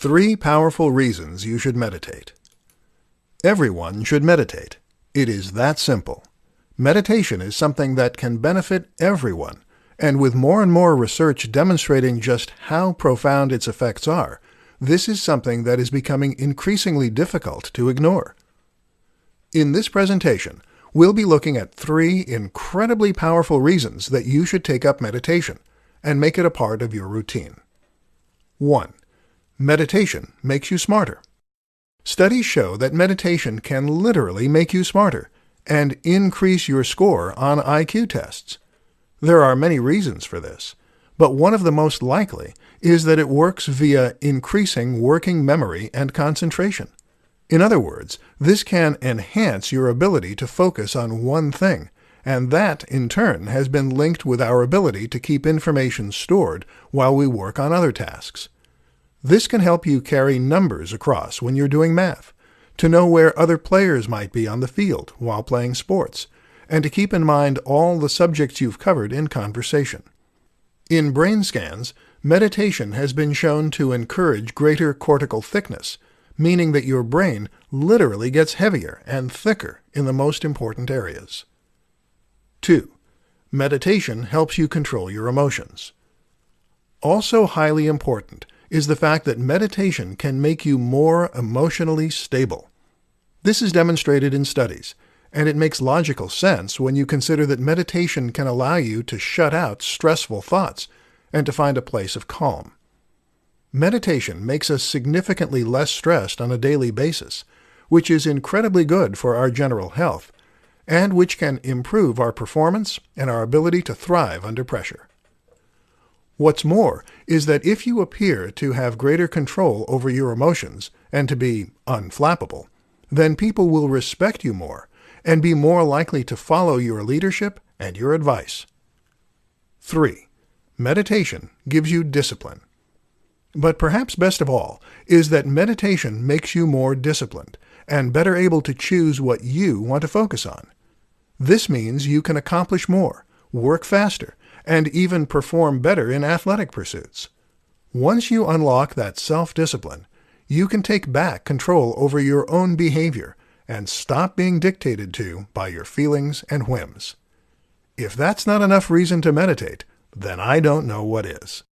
3 powerful reasons you should meditate. Everyone should meditate. It is that simple. Meditation is something that can benefit everyone, and with more and more research demonstrating just how profound its effects are, this is something that is becoming increasingly difficult to ignore. In this presentation, we'll be looking at 3 incredibly powerful reasons that you should take up meditation and make it a part of your routine. 1. Meditation makes you smarter. Studies show that meditation can literally make you smarter and increase your score on IQ tests. There are many reasons for this, but one of the most likely is that it works via increasing working memory and concentration. In other words, this can enhance your ability to focus on one thing, and that, in turn, has been linked with our ability to keep information stored while we work on other tasks. This can help you carry numbers across when you're doing math, to know where other players might be on the field while playing sports, and to keep in mind all the subjects you've covered in conversation. In brain scans, meditation has been shown to encourage greater cortical thickness, meaning that your brain literally gets heavier and thicker in the most important areas. 2. Meditation helps you control your emotions. Also highly important is the fact that meditation can make you more emotionally stable. This is demonstrated in studies, and it makes logical sense when you consider that meditation can allow you to shut out stressful thoughts and to find a place of calm. Meditation makes us significantly less stressed on a daily basis, which is incredibly good for our general health, and which can improve our performance and our ability to thrive under pressure. What's more is that if you appear to have greater control over your emotions and to be unflappable, then people will respect you more and be more likely to follow your leadership and your advice. 3. Meditation gives you discipline. But perhaps best of all is that meditation makes you more disciplined and better able to choose what you want to focus on. This means you can accomplish more, work faster, and even perform better in athletic pursuits. Once you unlock that self-discipline, you can take back control over your own behavior and stop being dictated to by your feelings and whims. If that's not enough reason to meditate, then I don't know what is.